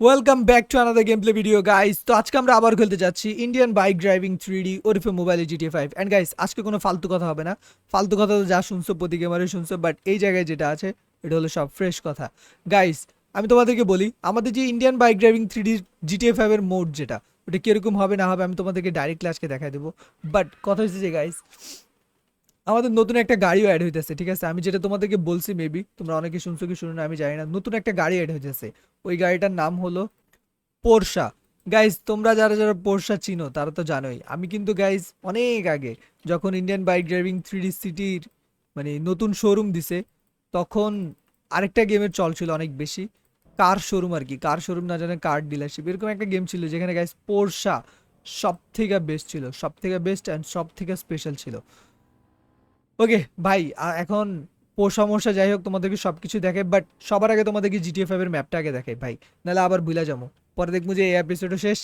Welcome back to another game play video guys. তো আজকে আমরা আবার খেলতে যাচ্ছি ইন্ডিয়ান বাইক ড্রাইভিং 3D ওরফে মোবাইলে GTA 5। অ্যান্ড গাইস, আজকে কোনো ফালতু কথা হবে না। ফালতু কথা তো যা শুনছো প্রতি গেমারে শুনছো, বাট এই জায়গায় যেটা আছে এটা হলো সব ফ্রেশ কথা। গাইস, আমি তোমাদেরকে বলি, আমাদের যে Indian bike driving 3D GTA 5 এর মোড যেটা, ওটা কিরকম হবে না হবে আমি তোমাদেরকে ডাইরেক্টলি আজকে দেখাই দেবো। বাট কথা হচ্ছে যে গাইস, আমাদের নতুন একটা গাড়িও অ্যাড হইতেছে, ঠিক আছে? আমি যেটা তোমাদেরকে বলছি, মেবি তোমরা অনেকে শুনছো কি শুনো না আমি জানি না, নতুন একটা গাড়ি অ্যাড হইতেছে। ওই গাড়িটার নাম হলো পোরশা। গাইজ, তোমরা যারা যারা পোরশা চিনো তারা তো জানোই, আমি কিন্তু গাইজ অনেক আগে যখন ইন্ডিয়ান বাইক ড্রাইভিং 3D সিটির মানে নতুন শোরুম দিছে, তখন আরেকটা গেমের চল ছিল অনেক বেশি, কার শোরুম আর কি, কার শোরুম না জানে কার ডিলারশিপ, এরকম একটা গেম ছিল যেখানে গাইজ পোরশা সব থেকে বেস্ট ছিল, সব থেকে বেস্ট অ্যান্ড সব থেকে স্পেশাল ছিল। ওকে ভাই, এখন সমস্যা যাই হোক, তোমাদেরকে সব কিছু দেখে, বাট সবার আগে তোমাদেরকে GTA 5 এর ম্যাপটা আগে দেখাই ভাই, নাহলে আবার ভুলে যাবো। পরে দেখবো যে এই এপিসোডও শেষ,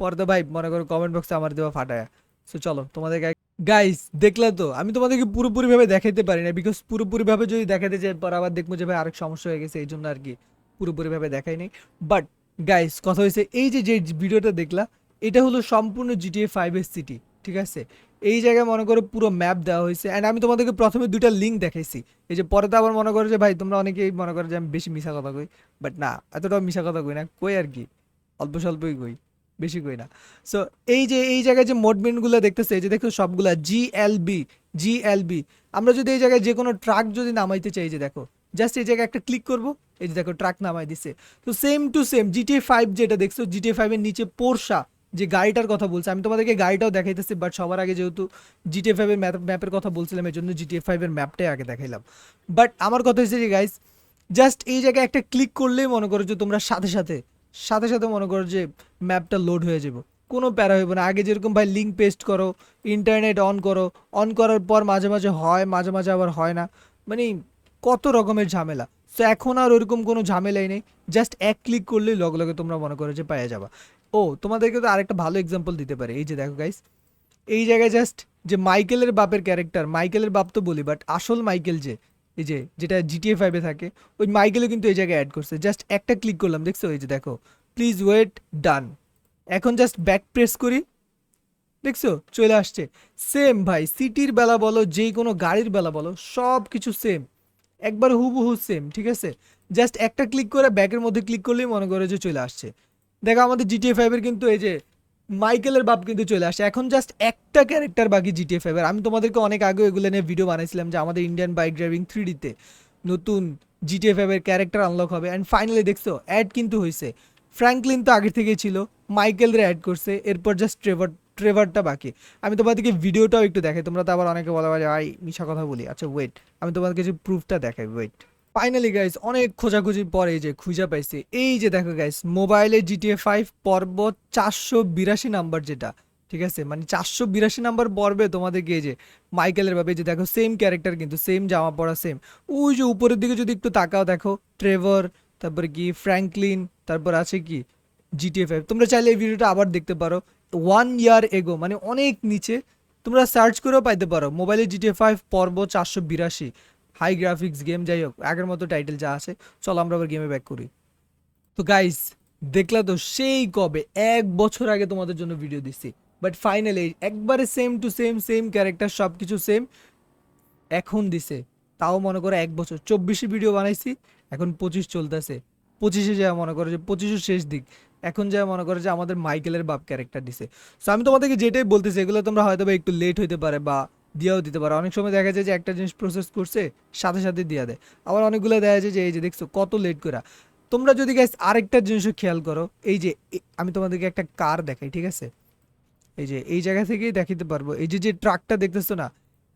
পরে তো ভাই মনে করো কমেন্ট বক্সে আমার দেওয়া ফাটায়। সো চলো তোমাদেরকে গাইস, দেখলে তো আমি তোমাদেরকে পুরোপুরি ভাবে দেখাইতে পারি না, বিকজ পুরোপুরি ভাবে যদি দেখাতে যাই পর আবার দেখবো যে ভাই আরেক সমস্যা হয়ে গেছে, এই জন্য আর কি পুরোপুরি ভাবে দেখাই নাই। বাট গাইস, কথা হয়েছে এই যে যে ভিডিওটা দেখলা, এটা হলো সম্পূর্ণ GTA 5 এর সিটি, ঠিক আছে? এই জায়গায় মনে করো পুরো ম্যাপ দেওয়া হয়েছে, অ্যান্ড আমি তোমাদেরকে প্রথমে দুইটা লিঙ্ক দেখাইছি। এই যে পরে তো আবার মনে করো যে ভাই তোমরা অনেকেই মনে করো যে আমি বেশি মিশা কথা কই, বাট না, এতটাও মিশা কথা কই না, কই আর কি, অল্প স্বল্পই কই, বেশি কই না। সো এই যে এই জায়গায় যে মোডমেন্টগুলো দেখতেছে, এই যে দেখো সবগুলা জিএলবি, জিএলবি। আমরা যদি এই জায়গায় যে কোনো ট্রাক যদি নামাইতে চাই, এই যে দেখো জাস্ট এই জায়গায় একটা ক্লিক করব, এই যে দেখো ট্রাক নামাই দিছে। তো সেম টু সেম GTA 5 যেটা দেখছো, GTA 5 এর নিচে পোরশা যে গাড়িটার কথা বলছে, আমি তোমাদেরকে গাড়িটাও দেখাইতেছি, বাট সবার আগে যেহেতু GTA 5 এর ম্যাপের কথা বলছিলাম, এই জন্য GTA 5 এর ম্যাপটাই আগে দেখাইলাম। বাট আমার কথা হচ্ছে যে গাইস, জাস্ট এই জায়গায় একটা ক্লিক করলেই মনে করো যে তোমরা সাথে সাথে সাথে সাথে মনে করো যে ম্যাপটা লোড হয়ে যাবে, কোনো প্যারা হইব না। আগে যেরকম ভাই লিঙ্ক পেস্ট করো, ইন্টারনেট অন করো, অন করার পর মাঝে মাঝে হয়, মাঝে মাঝে আবার হয় না, মানে কত রকমের ঝামেলা। তো এখন আর ওরকম কোনো ঝামেলাই নেই, জাস্ট এক ক্লিক করলেই লগে লগে তোমরা মনে করো যে পেয়ে যাবা। ও তোমাদেরকে তো আরেকটা ভালো এক্সাম্পল দিতে পারে, এই যে দেখো গাইস, এই জায়গায় জাস্ট যে মাইকেলের বাপের ক্যারেক্টার, মাইকেলের বাপ তো বলি, বাট আসল মাইকেল যে এই যে যেটা GTA 5 থাকে, ওই মাইকেলও কিন্তু এই জায়গায় অ্যাড করছে। জাস্ট একটা ক্লিক করলাম, দেখছো? এই যে দেখো, প্লিজ ওয়েট, ডান। এখন জাস্ট ব্যাক প্রেস করি, দেখছো চলে আসছে। সেম ভাই, সিটির বেলা বলো, যেই কোনো গাড়ির বেলা বলো, সব কিছু সেম, একবার হুবহু সেম, ঠিক আছে? জাস্ট একটা ক্লিক করে ব্যাকের মধ্যে ক্লিক করলেই মনে করে যে চলে আসছে। দেখো আমাদের GTA 5 এর কিন্তু এই যে মাইকেলের বাপ কিন্তু চলে আসে। এখন জাস্ট একটা ক্যারেক্টার বাকি GTA 5 এর। আমি তোমাদেরকে অনেক আগে এগুলো নিয়ে ভিডিও বানাইছিলাম যে আমাদের ইন্ডিয়ান বাইক ড্রাইভিং 3D তে নতুন GTA 5 এর ক্যারেক্টার আনলক হবে, অ্যান্ড ফাইনালি দেখছো অ্যাড কিন্তু হয়েছে। ফ্র্যাঙ্কলিন তো আগে থেকেই ছিল, মাইকেলরে অ্যাড করছে, এরপর জাস্ট ট্রেভারটা বাকি। আমি তোমাদেরকে ভিডিওটাও একটু দেখাই, তোমরা তো আবার অনেকে বলা যে ভাই মিশা কথা বলি, আচ্ছা ওয়েট, আমি তোমাদেরকে যে প্রুফটা দেখাই, ওয়েট। ফাইনালি গাইস, অনেক খোঁজাখুঁজির পরে এই যে খুঁজে পাইছি, এই যে দেখো গাইস, মোবাইলে GTA 5 পর্ব 482 নাম্বার যেটা, ঠিক আছে? মানে 482 নাম্বার পর্বে তোমাদেরকে এই যে মাইকেলের ভাবে যে দেখো সেম ক্যারেক্টার, কিন্তু সেম জামা পরা সেম। ওই যে উপরের দিকে যদি একটু তাকাও, দেখো ট্রেভর, তারপরে কি ফ্র্যাঙ্কলিন, তারপর আছে কি GTA 5। তোমরা চাইলে এই ভিডিওটা আবার দেখতে পারো, 1 ইয়ার এগো, মানে অনেক নিচে, তোমরা সার্চ করেও পাইতে পারো মোবাইলে GTA 5 পর্ব 482। হাই গ্রাফিক্স গেম, যাই হোক আগের মতো টাইটেল যা আছে। চলো আমরা আবার গেমে ব্যাক করি। তো গাইস, দেখলা তো সেই কবে 1 বছর আগে তোমাদের জন্য ভিডিও দিচ্ছি, বাট ফাইনালি একবারে same to same, same character, সব কিছু সেম এখন দিছে। তাও মনে করো 1 বছর, 24 ভিডিও বানাইছি, এখন 25 চলতেছে। 25-এ যা মনে করো যে 25-এর শেষ দিক, এখন যা মনে করো যে আমাদের মাইকেলের বাপ ক্যারেক্টার দিছে। সো আমি তোমাদেরকে যেটাই বলতেছি, এগুলো তোমরা হয়তো বা একটু লেট হইতে পারে বা দিয়েও দিতে পারে। অনেক সময় দেখা যায় যে একটা জিনিস প্রসেস করছে, সাথে সাথে দিয়ে দেয়। আবার অনেকগুলো দেখা যায় যে এই যে দেখছো কত লেট করা। তোমরা যদি গাইস আরেকটা জিনিসও খেয়াল করো, এই যে আমি তোমাদেরকে একটা কার দেখাই, ঠিক আছে? এই যে এই জায়গা থেকেই দেখাতে পারবো, এই যে যে ট্রাকটা দেখতেছো না,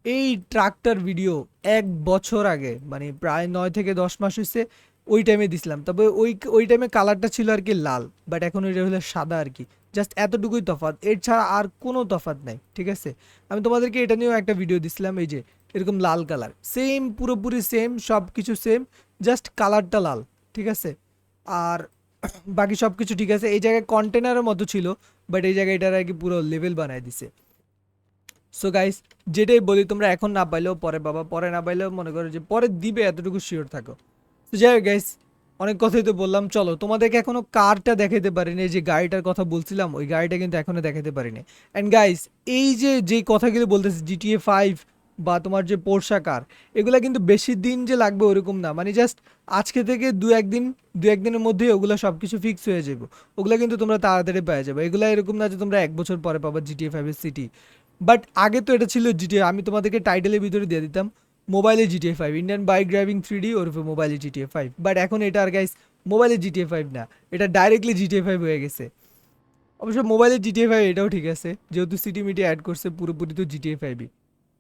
এই ট্রাকটার ভিডিও 1 বছর আগে, মানে প্রায় 9 থেকে 10 মাস হয়েছে, ওই টাইমে দিছিলাম। তবে ওই ওই টাইমে কালারটা ছিল আর কি লাল, বাট এখন ওইটা হলো সাদা আর কি। জাস্ট এতটুকুই তফাৎ, এর ছাড়া আর কোনো তফাৎ নাই, ঠিক আছে? আমি তোমাদেরকে এটা নিয়েও একটা ভিডিও দিছিলাম, এই যে এরকম লাল কালার, সেম পুরোপুরি সেম, সব কিছু সেম, জাস্ট কালারটা লাল, ঠিক আছে? আর বাকি সব কিছু ঠিক আছে। এই জায়গায় কন্টেনারের মতো ছিল, বাট এই জায়গায় এটার আর কি পুরো লেভেল বানায় দিছে। সো গাইস, যেটাই বলি, তোমরা এখন না পাইলেও পরে বাবা, পরে না পাইলেও মনে করো যে পরে দিবে, এতটুকু শিওর থাকো। তো যাই হোক গাইস, অনেক কথাই তো বললাম, চলো তোমাদেরকে এখনো কারটা দেখাতে পারিনি, এই যে গাড়িটার কথা বলছিলাম ওই গাড়িটা কিন্তু এখনো দেখাতে পারিনি। অ্যান্ড গাইস, এই যে যেই কথাগুলো বলতেছে GTA 5 বা তোমার যে পোর্শা কার, এগুলা কিন্তু বেশি দিন যে লাগবে ওরকম না, মানে জাস্ট আজকে থেকে দু একদিনের মধ্যেই ওগুলো সব কিছু ফিক্স হয়ে যাবে। ওগুলা কিন্তু তোমরা তাড়াতাড়ি পেয়ে যাবে, এগুলা এরকম না যে তোমরা 1 বছর পরে পাবা GTA 5 এর সিটি। বাট আগে তো এটা ছিল জিটিএ, আমি তোমাদেরকে টাইটেলের ভিতরে দিয়ে দিতাম মোবাইলে GTA 5, Indian bike driving 3D ওরফে মোবাইলে GTA 5। বাট এখন এটা আর গাইস মোবাইলে GTA 5 না, এটা ডাইরেক্টলি GTA 5 হয়ে গেছে। অবশ্য মোবাইলে GTA 5 এটাও ঠিক আছে, যেহেতু সিটি মিটি অ্যাড করছে পুরোপুরি তো GTA 5ই।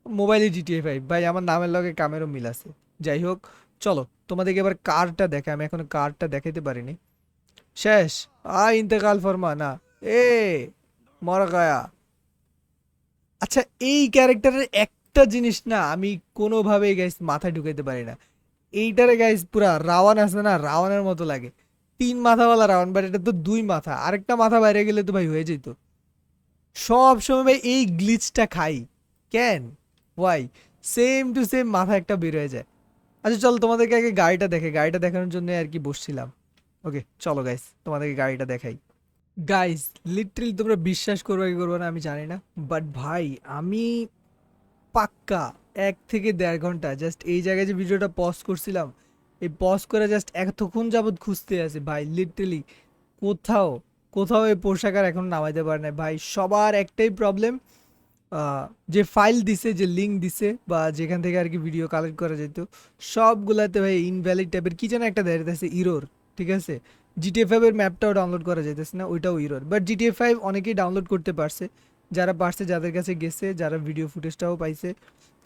মোবাইলে GTA 5 ভাই, আমার নামের লগে কামেরও মিল আছে। যাই হোক, চলো তোমাদেরকে এবার কারটা দেখে, আমি এখনো কারটা দেখাতে পারিনি। শেষ, ইন্তেকাল ফরমা না, এ মর গায়া। আচ্ছা, এই ক্যারেক্টারের একটা জিনিস না আমি কোনোভাবেই গাইস মাথায় ঢুকাইতে পারি না। এইটারে গাইস পুরা রাওয়ান আছে না, রাওয়ানের মতো লাগে। 3 মাথাওয়ালা রাওয়ান, বাট এটা তো 2 মাথা, আরেকটা মাথা বাইরে গেলে তো ভাই হয়ে যেত। সব সময় ভাই এই গ্লিচটা খাই কেন, ওয়াই? সেম টু সেম মাথা একটা বের হয়ে যায়। আচ্ছা চলো তোমাদেরকে আগে গাড়িটা দেখে, গাড়িটা দেখানোর জন্য আর কি বসছিলাম। ওকে চলো গাইস তোমাদেরকে গাড়িটা দেখাই। গাইস লিটারালি তোমরা বিশ্বাস করবে কি করবে না আমি জানি না, বাট ভাই আমি পাক্কা 1 থেকে 1.5 ঘন্টা জাস্ট এই জায়গায় যে ভিডিওটা পজ করছিলাম, এই পজ করে জাস্ট এতক্ষণ যাবত খুঁজতে আছে ভাই লিটারালি। কোথাও কোথাও এই পোশাকার এখন নামাইতে পারে না ভাই, সবার একটাই প্রবলেম। যে ফাইল দিছে, যে লিঙ্ক দিছে বা যেখান থেকে আর কি ভিডিও কালেক্ট করা যেত, সবগুলাতে ভাই ইনভ্যালিড টাইপের কি যেন একটা দেখাইতেছে ইরোর। ঠিক আছে, GTA 5 এর ম্যাপটাও ডাউনলোড করা যাইতেছে না, ওইটাও ইরোর। বাট GTA 5 অনেকেই ডাউনলোড করতে পারছে, যারা পারছে, যাদের কাছে গেছে, যারা ভিডিও ফুটেজটাও পাইছে,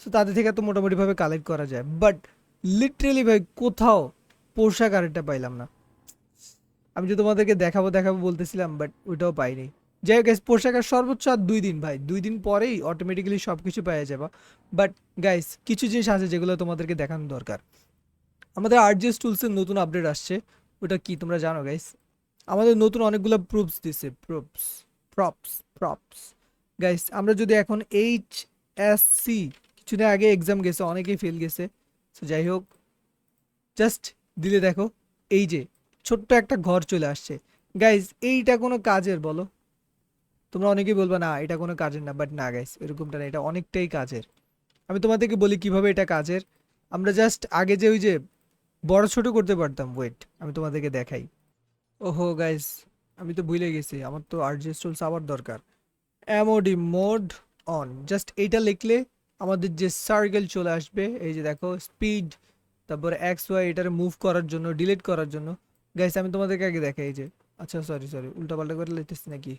সো তাদের থেকে তো মোটামুটিভাবে কালেক্ট করা যায়। বাট লিটারেলি ভাই কোথাও পোশাক আরেকটা পাইলাম না। আমি যে তোমাদেরকে দেখাবো দেখাবো বলতেছিলাম, বাট ওইটাও পাইনি। যাই হোক গাইস, পোশাকের সর্বোচ্চ আর 2 দিন ভাই, 2 দিন পরেই অটোমেটিক্যালি সব কিছু পেয়ে যাবা। বাট গাইস কিছু জিনিস আছে যেগুলো তোমাদেরকে দেখানো দরকার। আমাদের আরজিএস টুলসের নতুন আপডেট আসছে, ওটা কি তোমরা জানো গাইস? আমাদের নতুন অনেকগুলো প্রুফস দিছে, প্রুফস, প্রপস, প্রপস। গাইস আমরা যদি এখন HSC, কিছুদিন আগে এক্সাম গেছে, অনেকেই ফেল গেছে, তো যাই হোক জাস্ট দিলে দেখো, এই যে ছোট্ট একটা ঘর চলে আসছে। গাইজ এইটা কোনো কাজের বলো? তোমরা অনেকেই বলবে না এটা কোনো কাজের না, বাট না গাইজ এরকমটা না, এটা অনেকটাই কাজের। আমি তোমাদেরকে বলি কিভাবে এটা কাজের। আমরা জাস্ট আগে যে ওই যে বড় ছোট করতে পারতাম, ওয়েট আমি তোমাদেরকে দেখাই। ওহো গাইজ, আমি তো ভুলে গেছি, আমার তো আরজিএস টুলস আবার দরকার। এমওডি মোড অন, জাস্ট এইটা লিখলে আমাদের যে সার্কেল চলে আসবে, এই যে দেখো স্পিড, তারপর XY, এটারে মুভ করার জন্য, ডিলিট করার জন্য। গাইস আমি তোমাদেরকে আগে দেখাই, এই যে, আচ্ছা সরি সরি উল্টা পাল্টা করে লিখতেছি নাকি?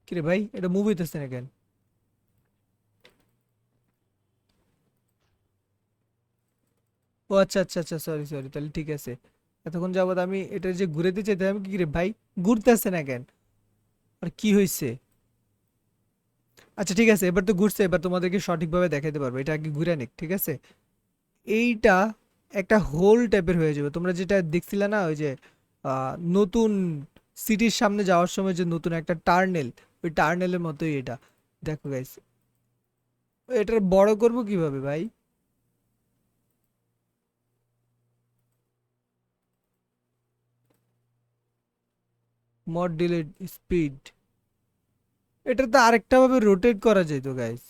কিরে ভাই এটা মুভ হইতেছে না কেন? ও আচ্ছা আচ্ছা আচ্ছা, সরি সরি, তাহলে ঠিক আছে। এতক্ষণ যাবত আমি এটা যে ঘুরাতে চাইতে, আমি কি রে ভাই, ঘুরতেছে না কেন? আর কি হয়েছে? আচ্ছা ঠিক আছে, এবার তো ঘুরছে, এবার তোমাদেরকে সঠিকভাবে দেখাইতে পারবো, এটা আগে ঘুরে নিক, ঠিক আছে? এইটা একটা হোল টাইপের হয়ে যাবে, তোমরা যেটা দেখছিলে না ওই যে নতুন সিটির সামনে যাওয়ার সময় যে নতুন একটা টার্নেল, ওই টার্নেলের মতোই এটা। দেখো গাইস, এটার বড় করব কিভাবে ভাই? মড ডিলেট স্পিড, এটা তো আরেকটা ভাবে রোটেট করা যেত গাইস।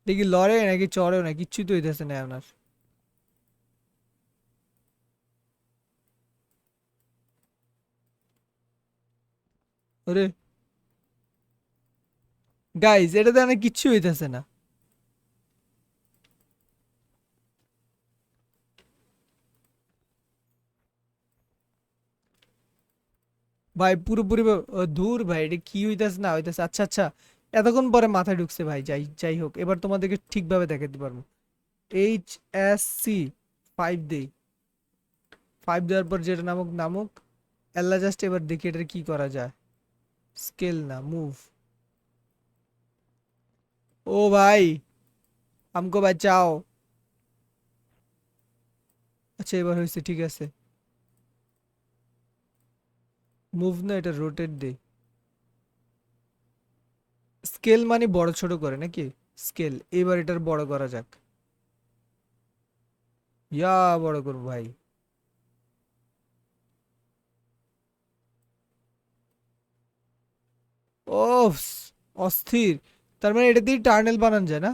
দেখি লড়ে নাকি চড়েও না, কিচ্ছুই তো হইতেছে না আপনার। ওরে গাইস, এটাতে না কিচ্ছু হইতেছে না। ভাই পুরোপুরি ধুর ভাই, এটা কি হইতেছে না হইতেছে, আচ্ছা আচ্ছা, এতক্ষণ পরে মাথায় ঢুকছে ভাই। যাই যাই হোক, এবার তোমাদেরকে ঠিকভাবে দেখাতে পারবো। HSC 5 দেই, 5 দেওয়ার পর যেটা নামক নামক আল্লাহ, জাস্ট এবার দেখি এটা কি করা যায়। স্কেল না, মুভ। ও ভাই আমকো বাঁচাও। আচ্ছা এবার হয়েছে, ঠিক আছে। মুভ না, এটা রোটেট দে। স্কেল মানে বড় ছোট করে নাকি? স্কেল, এবার এটার বড় করা যাক। ইয়া, বড় করবো ভাই। ওফ, অস্থির। তার মানে এটা দিয়ে টার্নেল বানানো যায় না?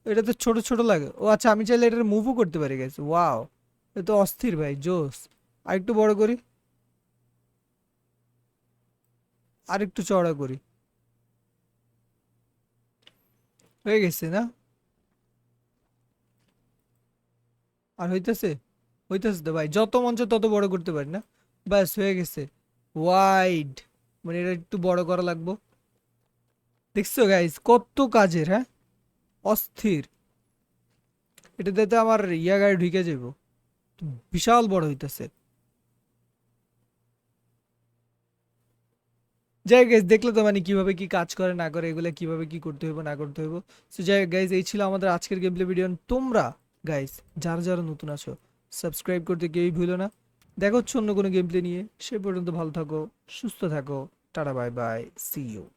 এটা তো ছোট ছোট লাগে। ও আচ্ছা, আমি চাইলে এটার মুভও করতে পারি গাইস। ওয়াও, এ তো অস্থির ভাই, জোস। আরেকটু বড় করি, আরেকটু চওড়া করি। হয়ে গেছে না? আর হইতেছে? হইতেছে তো ভাই, যত মন চায় তত বড় করতে পারি না? ব্যাস হয়ে গেছে। ওয়াইড, মানে এটা একটু বড় করা লাগবো। দেখছো গাইস কত কাজের, হ্যাঁ? অস্থির। এটাতে তো আমার ইয়া গাড়ি ঢুকে যাবো, বিশাল বড় হইতেছে। যাই গাইজ, দেখলে তো মানে কিভাবে কি কাজ করে না করে, এগুলো কিভাবে কি করতে হইব না করতে হইব। সো যাই গাইজ, এই ছিল আমাদের আজকের গেম প্লে ভিডিও। তোমরা গাইজ যারা যারা নতুন আছো, সাবস্ক্রাইব করতে কেউই ভুলো না। দেখা হচ্ছে অন্য কোনো গেম প্লে নিয়ে। সে পর্যন্ত ভালো থাকো, সুস্থ থাকো। টাটা, বাই বাই, সি ইউ।